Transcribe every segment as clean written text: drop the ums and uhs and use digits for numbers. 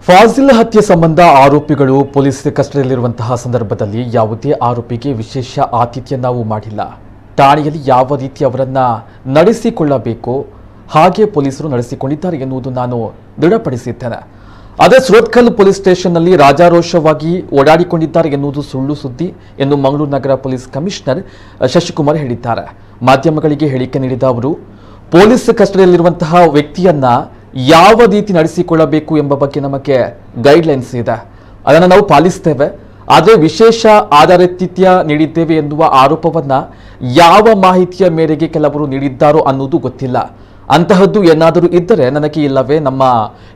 ಫಾಜಿಲ್ ಹತ್ಯೆ ಸಂಬಂಧ ಆರೋಪಿಗಳು ಪೊಲೀಸ್ ಕಸ್ಟಡಿಯಲ್ಲಿರುವಂತಹ ಸಂದರ್ಭದಲ್ಲಿ ಯಾವುದೇ ಆರೋಪಿಗೆ ವಿಶೇಷ ಆತಿಥ್ಯ ನಾವು ಮಾಡಿಲ್ಲ. ಠಾಣೆಯಲ್ಲಿ ಯಾವ ರೀತಿ ಅವರನ್ನ ನಡೆಸಿಕೊಳ್ಳಬೇಕೋ ಹಾಗೆ ಪೊಲೀಸರು ನಡೆಸಿಕೊಂಡಿದ್ದಾರೆ ಎನ್ನುವುದು ನಾನು ದೃಢಪಡಿಸಿದ್ದೇನೆ. ಅದೇ ಸುರತ್ಕಲ್ ಪೊಲೀಸ್ ಸ್ಟೇಷನ್ನಲ್ಲಿ ರಾಜಾರೋಷವಾಗಿ ಓಡಾಡಿಕೊಂಡಿದ್ದಾರೆ ಎನ್ನುವುದು ಸುಳ್ಳು ಸುದ್ದಿ ಎಂದು ಮಂಗಳೂರು ನಗರ ಪೊಲೀಸ್ ಕಮಿಷನರ್ ಶಶಿಕುಮಾರ್ ಹೇಳಿದ್ದಾರೆ. ಮಾಧ್ಯಮಗಳಿಗೆ ಹೇಳಿಕೆ ನೀಡಿದ ಅವರು ಪೊಲೀಸ್ ಕಸ್ಟಡಿಯಲ್ಲಿರುವಂತಹ ವ್ಯಕ್ತಿಯನ್ನ ಯಾವ ರೀತಿ ನಡೆಸಿಕೊಳ್ಳಬೇಕು ಎಂಬ ಬಗ್ಗೆ ನಮಗೆ ಗೈಡ್ಲೈನ್ಸ್ ಇದೆ, ಅದನ್ನು ನಾವು ಪಾಲಿಸ್ತೇವೆ. ಆದರೆ ವಿಶೇಷ ಆಧಾರಿತ್ಯ ನೀಡಿದ್ದೇವೆ ಎನ್ನುವ ಆರೋಪವನ್ನ ಯಾವ ಮಾಹಿತಿಯ ಮೇರೆಗೆ ಕೆಲವರು ನೀಡಿದ್ದಾರೋ ಅನ್ನೋದು ಗೊತ್ತಿಲ್ಲ. ಅಂತಹದ್ದು ಏನಾದರೂ ಇದ್ದರೆ ನನಗೆ ಇಲ್ಲವೇ ನಮ್ಮ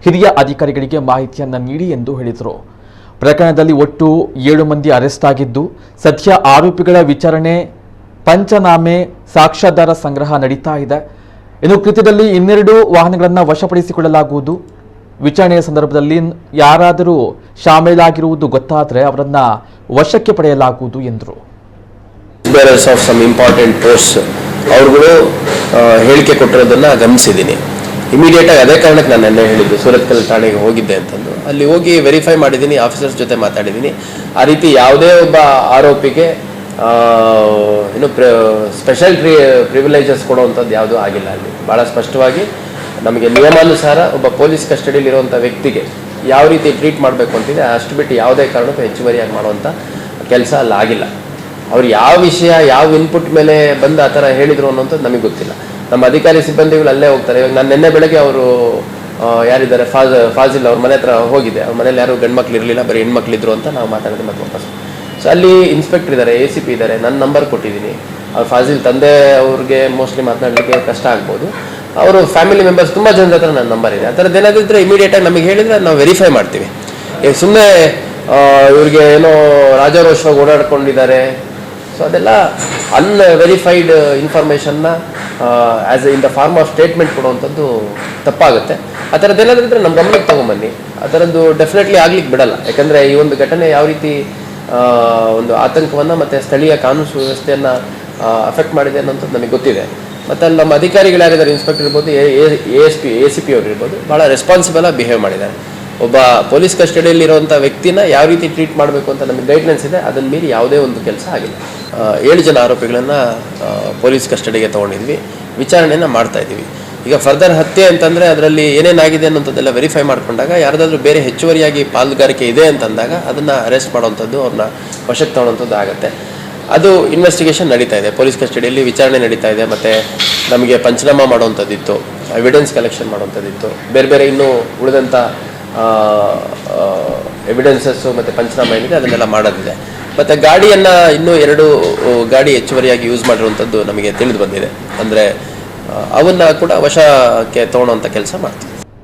ಹಿರಿಯ ಅಧಿಕಾರಿಗಳಿಗೆ ಮಾಹಿತಿಯನ್ನ ನೀಡಿ ಎಂದು ಹೇಳಿದರು. ಪ್ರಕರಣದಲ್ಲಿ ಒಟ್ಟು 7 ಮಂದಿ ಅರೆಸ್ಟ್ ಆಗಿದ್ದು ಸದ್ಯ ಆರೋಪಿಗಳ ವಿಚಾರಣೆ, ಪಂಚನಾಮೆ, ಸಾಕ್ಷ್ಯಾಧಾರ ಸಂಗ್ರಹ ನಡೀತಾ ಇದೆ. ಇನ್ನು ಕೃತ್ಯದಲ್ಲಿ 12 ವಾಹನಗಳನ್ನು ವಶಪಡಿಸಿಕೊಳ್ಳಲಾಗುವುದು. ವಿಚಾರಣೆಯ ಸಂದರ್ಭದಲ್ಲಿ ಯಾರಾದರೂ ಶಾಮೀಲಾಗಿರುವುದು ಗೊತ್ತಾದರೆ ಅವರನ್ನ ವಶಕ್ಕೆ ಪಡೆಯಲಾಗುವುದು ಎಂದರು. ಅವ್ರುಗಳು ಹೇಳಿಕೆ ಕೊಟ್ಟಿರೋದನ್ನ ಗಮನಿಸಿದ್ದೀನಿ. ಇಮಿಡಿಯೇಟ್ ಆಗಿ ಅದೇ ಕಾರಣಕ್ಕೆ ನಾನು ನೆನ್ನೆ ಹೇಳಿದ್ದು ಸುರತ್ಕಲ್ ಠಾಣೆಗೆ ಹೋಗಿದ್ದೆ ಅಂತಂದು. ಅಲ್ಲಿ ಹೋಗಿ ವೆರಿಫೈ ಮಾಡಿದ್ದೀನಿ, ಆಫೀಸರ್ಸ್ ಜೊತೆ ಮಾತಾಡಿದ್ದೀನಿ. ಆ ರೀತಿ ಯಾವುದೇ ಒಬ್ಬ ಆರೋಪಿಗೆ ಏನು ಸ್ಪೆಷಲ್ ಪ್ರಿವಿಲೇಜಸ್ ಕೊಡುವಂಥದ್ದು ಯಾವುದೂ ಆಗಿಲ್ಲ. ಅಲ್ಲಿ ಭಾಳ ಸ್ಪಷ್ಟವಾಗಿ ನಮಗೆ ನಿಯಮಾನುಸಾರ ಒಬ್ಬ ಪೊಲೀಸ್ ಕಸ್ಟಡಿಯಲ್ಲಿರುವಂಥ ವ್ಯಕ್ತಿಗೆ ಯಾವ ರೀತಿ ಟ್ರೀಟ್ ಮಾಡಬೇಕು ಅಂತಿದೆ, ಅಷ್ಟು ಬಿಟ್ಟು ಯಾವುದೇ ಕಾರಣಕ್ಕೂ ಹೆಚ್ಚುವರಿಯಾಗಿ ಮಾಡುವಂಥ ಕೆಲಸ ಅಲ್ಲಿ ಆಗಿಲ್ಲ. ಅವ್ರು ಯಾವ ವಿಷಯ, ಯಾವ ಇನ್ಪುಟ್ ಮೇಲೆ ಬಂದು ಆ ಥರ ಹೇಳಿದರು ಅನ್ನೋಂಥದ್ದು ನಮಗೆ ಗೊತ್ತಿಲ್ಲ. ನಮ್ಮ ಅಧಿಕಾರಿ ಸಿಬ್ಬಂದಿಗಳು ಅಲ್ಲೇ ಹೋಗ್ತಾರೆ. ಇವಾಗ ನಾನು ನಿನ್ನೆ ಬೆಳಗ್ಗೆ ಅವರು ಯಾರಿದ್ದಾರೆ ಫಾಜಿಲ್ ಅವ್ರ ಮನೆ ಹತ್ರ ಹೋಗಿದೆ. ಅವ್ರ ಮನೇಲಿ ಯಾರು ಗಂಡು ಮಕ್ಳು ಇರಲಿಲ್ಲ, ಬರೀ ಹೆಣ್ಮಕ್ಳಿದ್ರು ಅಂತ ನಾವು ಮಾತಾಡಿದ್ರೆ ಮತ್ತೆ ವಾಪಸ್. ಸೊ ಅಲ್ಲಿ ಇನ್ಸ್ಪೆಕ್ಟರ್ ಇದ್ದಾರೆ, ACP ಇದ್ದಾರೆ, ನನ್ನ ನಂಬರ್ ಕೊಟ್ಟಿದ್ದೀನಿ. ಅವ್ರು ಫಾಜಿಲ್ ತಂದೆ ಅವ್ರಿಗೆ ಮೋಸ್ಟ್ಲಿ ಮಾತನಾಡಲಿಕ್ಕೆ ಕಷ್ಟ ಆಗ್ಬೋದು. ಅವರು ಫ್ಯಾಮಿಲಿ ಮೆಂಬರ್ಸ್ ತುಂಬ ಜನದ ಹತ್ರ ನನ್ನ ನಂಬರ್ ಇದೆ. ಆ ಥರದ್ದು ಏನಾದಿದ್ರೆ ಇಮಿಡಿಯೇಟಾಗಿ ನಮಗೆ ಹೇಳಿದರೆ ನಾವು ವೆರಿಫೈ ಮಾಡ್ತೀವಿ. ಈಗ ಸುಮ್ಮನೆ ಇವ್ರಿಗೆ ಏನೋ ರಾಜಾರೋಷವಾಗಿ ಓಡಾಡ್ಕೊಂಡಿದ್ದಾರೆ, ಸೊ ಅದೆಲ್ಲ ಅನ್ವೆರಿಫೈಡ್ ಇನ್ಫಾರ್ಮೇಷನ್ನ as in the form of statement ಕೊಡುವಂಥದ್ದು ತಪ್ಪಾಗುತ್ತೆ. ಆ ಥರದ್ದು ಏನಾದರೂ ಇದ್ದರೆ ನಮ್ಮ ಗಮನಕ್ಕೆ ತೊಗೊಂಬನ್ನಿ. ಆ ಥರದ್ದು ಡೆಫಿನೆಟ್ಲಿ ಆಗ್ಲಿಕ್ಕೆ ಬಿಡಲ್ಲ. ಯಾಕಂದರೆ ಈ ಒಂದು ಘಟನೆ ಯಾವ ರೀತಿ ಒಂದು ಆತಂಕವನ್ನು ಮತ್ತು ಸ್ಥಳೀಯ ಕಾನೂನು ಸುವ್ಯವಸ್ಥೆಯನ್ನು ಅಫೆಕ್ಟ್ ಮಾಡಿದೆ ಅನ್ನೋಂಥದ್ದು ನಮಗೆ ಗೊತ್ತಿದೆ. ಮತ್ತು ಅಲ್ಲಿ ನಮ್ಮ ಅಧಿಕಾರಿಗಳು ಯಾರಿದ್ದಾರೆ, ಇನ್ಸ್ಪೆಕ್ಟರ್ ಇರ್ಬೋದು, ACP ಅವರು ಇರ್ಬೋದು, ಭಾಳ ರೆಸ್ಪಾನ್ಸಿಬಲಾಗಿ ಬಿಹೇವ್ ಮಾಡಿದ್ದಾರೆ. ಒಬ್ಬ ಪೊಲೀಸ್ ಕಸ್ಟಡಿಯಲ್ಲಿರುವಂಥ ವ್ಯಕ್ತಿನ ಯಾವ ರೀತಿ ಟ್ರೀಟ್ ಮಾಡಬೇಕು ಅಂತ ನಮಗೆ ಗೈಡ್ಲೈನ್ಸ್ ಇದೆ. ಅದನ್ನು ಮೀರಿ ಯಾವುದೇ ಒಂದು ಕೆಲಸ ಆಗಿಲ್ಲ. 7 ಜನ ಆರೋಪಿಗಳನ್ನು ಪೊಲೀಸ್ ಕಸ್ಟಡಿಗೆ ತೊಗೊಂಡಿದ್ವಿ, ವಿಚಾರಣೆಯನ್ನು ಮಾಡ್ತಾ ಇದ್ದೀವಿ. ಈಗ ಫರ್ದರ್ ಹತ್ಯೆ ಅಂತಂದರೆ ಅದರಲ್ಲಿ ಏನೇನಾಗಿದೆ ಅನ್ನೋಂಥದ್ದೆಲ್ಲ ವೆರಿಫೈ ಮಾಡಿಕೊಂಡಾಗ ಯಾರ್ದಾದ್ರೂ ಬೇರೆ ಹೆಚ್ಚುವರಿಯಾಗಿ ಪಾಲುಗಾರಿಕೆ ಇದೆ ಅಂತಂದಾಗ ಅದನ್ನು ಅರೆಸ್ಟ್ ಮಾಡೋವಂಥದ್ದು, ಅವ್ರನ್ನ ವಶಕ್ಕೆ ತೊಗೊಳ್ಳೋವಂಥದ್ದು ಆಗುತ್ತೆ. ಅದು ಇನ್ವೆಸ್ಟಿಗೇಷನ್ ನಡೀತಾ ಇದೆ, ಪೊಲೀಸ್ ಕಸ್ಟಡಿಯಲ್ಲಿ ವಿಚಾರಣೆ ನಡೀತಾ ಇದೆ. ಮತ್ತು ನಮಗೆ ಪಂಚನಾಮ ಮಾಡುವಂಥದ್ದಿತ್ತು, ಎವಿಡೆನ್ಸ್ ಕಲೆಕ್ಷನ್ ಮಾಡುವಂಥದ್ದಿತ್ತು, ಬೇರೆ ಬೇರೆ ಇನ್ನೂ ಉಳಿದಂಥ ಎವಿಡೆನ್ಸಸ್ಸು ಮತ್ತು ಪಂಚನಾಮ ಏನಿದೆ ಅದನ್ನೆಲ್ಲ ಮಾಡೋದಿದೆ. ಮತ್ತು ಗಾಡಿಯನ್ನು ಇನ್ನೂ 2 ಗಾಡಿ ಹೆಚ್ಚುವರಿಯಾಗಿ ಯೂಸ್ ಮಾಡಿರುವಂಥದ್ದು ನಮಗೆ ತಿಳಿದು ಬಂದಿದೆ. ಅಂದರೆ ಅವನ್ನ ಕೂಡ ವಶಕ್ಕೆ ತೊಗೊಳ್ಳೋವಂಥ ಕೆಲಸ ಮಾಡ್ತೀವಿ.